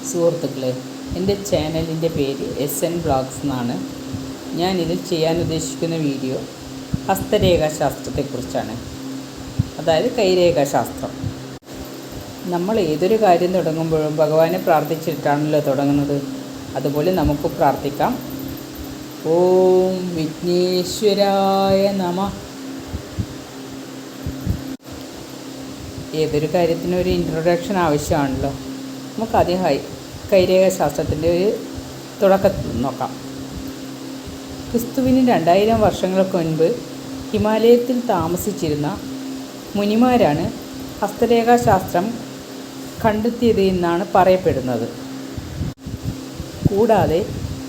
സുഹൃത്തുക്കളെ, എൻ്റെ ചാനലിൻ്റെ പേര് SN വ്ളോഗ്സ് എന്നാണ്. ഞാനിതിൽ ചെയ്യാൻ ഉദ്ദേശിക്കുന്ന വീഡിയോ ഹസ്തരേഖാശാസ്ത്രത്തെക്കുറിച്ചാണ്. അതായത് കൈരേഖാശാസ്ത്രം. നമ്മൾ ഏതൊരു കാര്യം തുടങ്ങുമ്പോഴും ഭഗവാനെ പ്രാർത്ഥിച്ചിട്ടാണല്ലോ തുടങ്ങുന്നത്. അതുപോലെ നമുക്ക് പ്രാർത്ഥിക്കാം. ഓം വിഘ്നേശ്വരായ നമഃ. ഏതൊരു കാര്യത്തിനും ഒരു ഇൻട്രൊഡക്ഷൻ ആവശ്യമാണല്ലോ. നമുക്കാദ്യം കൈരേഖാശാസ്ത്രത്തിൻ്റെ ഒരു തുടക്കം നോക്കാം. ക്രിസ്തുവിന് 2000 വർഷങ്ങൾക്ക് മുൻപ് ഹിമാലയത്തിൽ താമസിച്ചിരുന്ന മുനിമാരാണ് ഹസ്തരേഖാശാസ്ത്രം കണ്ടെത്തിയത് എന്നാണ് പറയപ്പെടുന്നത്. കൂടാതെ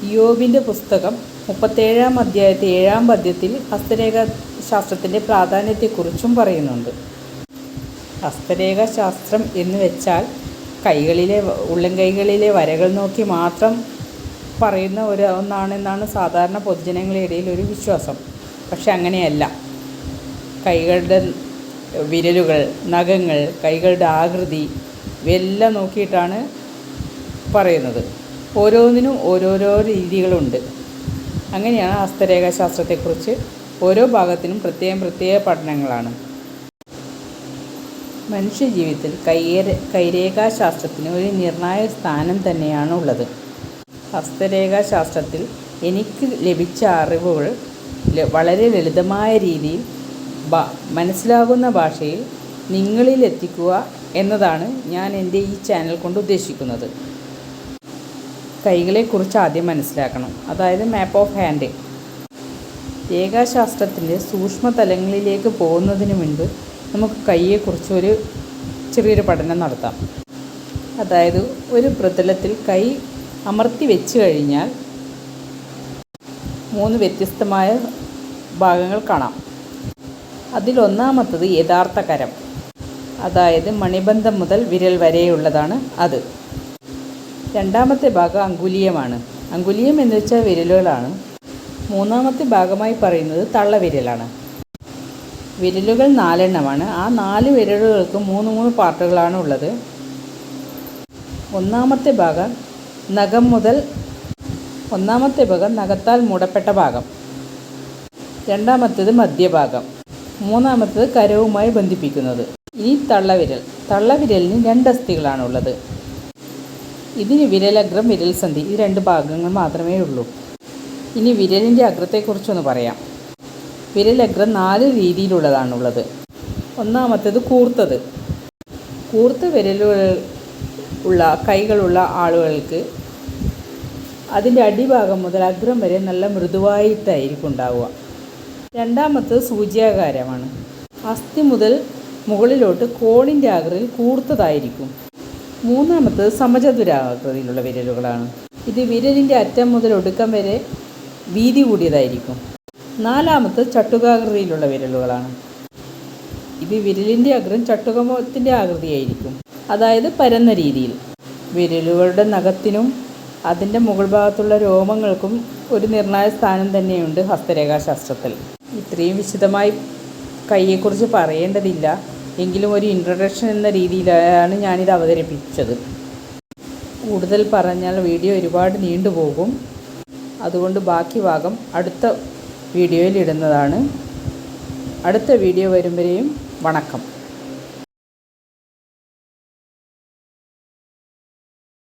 ഇയ്യോബിൻ്റെ പുസ്തകം 37-ാം അധ്യായത്തിൽ 7-ാം പദ്യത്തിൽ ഹസ്തരേഖാശാസ്ത്രത്തിൻ്റെ പ്രാധാന്യത്തെക്കുറിച്ചും പറയുന്നുണ്ട്. ഹസ്തരേഖാശാസ്ത്രം എന്ന് വെച്ചാൽ ഉള്ളംകൈകളിലെ വരകൾ നോക്കി മാത്രം പറയുന്ന ഒന്നാണെന്നാണ് സാധാരണ പൊതുജനങ്ങളുടെ ഇടയിൽ ഒരു വിശ്വാസം. പക്ഷെ അങ്ങനെയല്ല. കൈകളുടെ വിരലുകൾ, നഖങ്ങൾ, കൈകളുടെ ആകൃതി ഇവയെല്ലാം നോക്കിയിട്ടാണ് പറയുന്നത്. ഓരോന്നിനും ഓരോരോ രീതികളുണ്ട്. അങ്ങനെയാണ് ഹസ്തരേഖാശാസ്ത്രത്തെക്കുറിച്ച് ഓരോ ഭാഗത്തിനും പ്രത്യേക പഠനങ്ങളാണ്. മനുഷ്യജീവിതത്തിൽ കൈരേഖാശാസ്ത്രത്തിന് ഒരു നിർണായക സ്ഥാനം തന്നെയാണ് ഉള്ളത്. ഹസ്തരേഖാശാസ്ത്രത്തിൽ എനിക്ക് ലഭിച്ച അറിവുകൾ വളരെ ലളിതമായ രീതിയിൽ മനസ്സിലാകുന്ന ഭാഷയിൽ നിങ്ങളിൽ എത്തിക്കുക എന്നതാണ് ഞാൻ എൻ്റെ ഈ ചാനൽ കൊണ്ട് ഉദ്ദേശിക്കുന്നത്. കൈകളെക്കുറിച്ച് ആദ്യം മനസ്സിലാക്കണം. അതായത് മാപ്പ് ഓഫ് ഹാൻഡ്. രേഖാശാസ്ത്രത്തിൻ്റെ സൂക്ഷ്മതലങ്ങളിലേക്ക് പോകുന്നതിന് മുൻപ് നമുക്ക് കൈയെക്കുറിച്ച് ചെറിയൊരു പഠനം നടത്താം. അതായത് ഒരു പ്രതലത്തിൽ കൈ അമർത്തി വെച്ച് കഴിഞ്ഞാൽ 3 വ്യത്യസ്തമായ ഭാഗങ്ങൾ കാണാം. അതിലൊന്നാമത്തത് യഥാർത്ഥ കരം. അതായത് മണിബന്ധം മുതൽ വിരൽ വരെയുള്ളതാണ് അത്. രണ്ടാമത്തെ ഭാഗം അങ്കുലീയമാണ്. അങ്കുലീയം എന്ന് വെച്ചാൽ വിരലുകളാണ്. മൂന്നാമത്തെ ഭാഗമായി പറയുന്നത് തള്ളവിരലാണ്. വിരലുകൾ 4 എണ്ണമാണ്. ആ 4 വിരലുകൾക്ക് 3 പാർട്ടുകളാണ് ഉള്ളത്. ഒന്നാമത്തെ ഭാഗം നഖത്താൽ മൂടപ്പെട്ട ഭാഗം. രണ്ടാമത്തേത് മധ്യഭാഗം. മൂന്നാമത്തേത് കരവുമായി ബന്ധിപ്പിക്കുന്നത്. ഇനി തള്ളവിരലിന് 2 അസ്ഥികളാണുള്ളത്. ഇതിന് വിരലഗ്രം, വിരൽസന്ധി ഈ 2 ഭാഗങ്ങൾ മാത്രമേ ഉള്ളൂ. ഇനി വിരലിൻ്റെ അഗ്രത്തെക്കുറിച്ചൊന്ന് പറയാം. വിരലഗ്രം 4 രീതിയിലുള്ളതാണുള്ളത്. ഒന്നാമത്തേത് കൂർത്തത്. കൂർത്ത വിരലുകൾ ഉള്ള കൈകളുള്ള ആളുകൾക്ക് അതിൻ്റെ അടിഭാഗം മുതൽ അഗ്രം വരെ നല്ല മൃദുവായിട്ടായിരിക്കും ഉണ്ടാവുക. രണ്ടാമത്തേത് സൂചിയാകാരമാണ്. അസ്ഥി മുതൽ മുകളിലോട്ട് കോണിൻ്റെ ആകൃതിയിൽ കൂർത്തതായിരിക്കും. മൂന്നാമത്തേത് സമചതുരാകൃതിയിലുള്ള വിരലുകളാണ്. ഇത് വിരലിൻ്റെ അറ്റം മുതൽ ഒടുക്കം വരെ വീതി കൂടിയതായിരിക്കും. നാലാമത്തേത് ചട്ടുകാകൃതിയിലുള്ള വിരലുകളാണ്. ഇത് വിരലിൻ്റെ അഗ്രം ചട്ടുകത്തിൻ്റെ ആകൃതിയായിരിക്കും. അതായത് പരന്ന രീതിയിൽ. വിരലുകളുടെ നഖത്തിനും അതിൻ്റെ മുകൾ ഭാഗത്തുള്ള രോമങ്ങൾക്കും ഒരു നിർണായക സ്ഥാനം തന്നെയുണ്ട് ഹസ്തരേഖാശാസ്ത്രത്തിൽ. ഇത്രയും വിശദമായി കൈയെക്കുറിച്ച് പറയേണ്ടതില്ല. എങ്കിലും ഒരു ഇൻട്രൊഡക്ഷൻ എന്ന രീതിയിലാണ് ഞാനിത് അവതരിപ്പിച്ചത്. കൂടുതൽ പറഞ്ഞാൽ വീഡിയോ ഒരുപാട് നീണ്ടുപോകും. അതുകൊണ്ട് ബാക്കി ഭാഗം അടുത്ത വീഡിയോയിൽ ഇടുന്നതാണ്. അടുത്ത വീഡിയോ വരും വരെയും വണക്കം.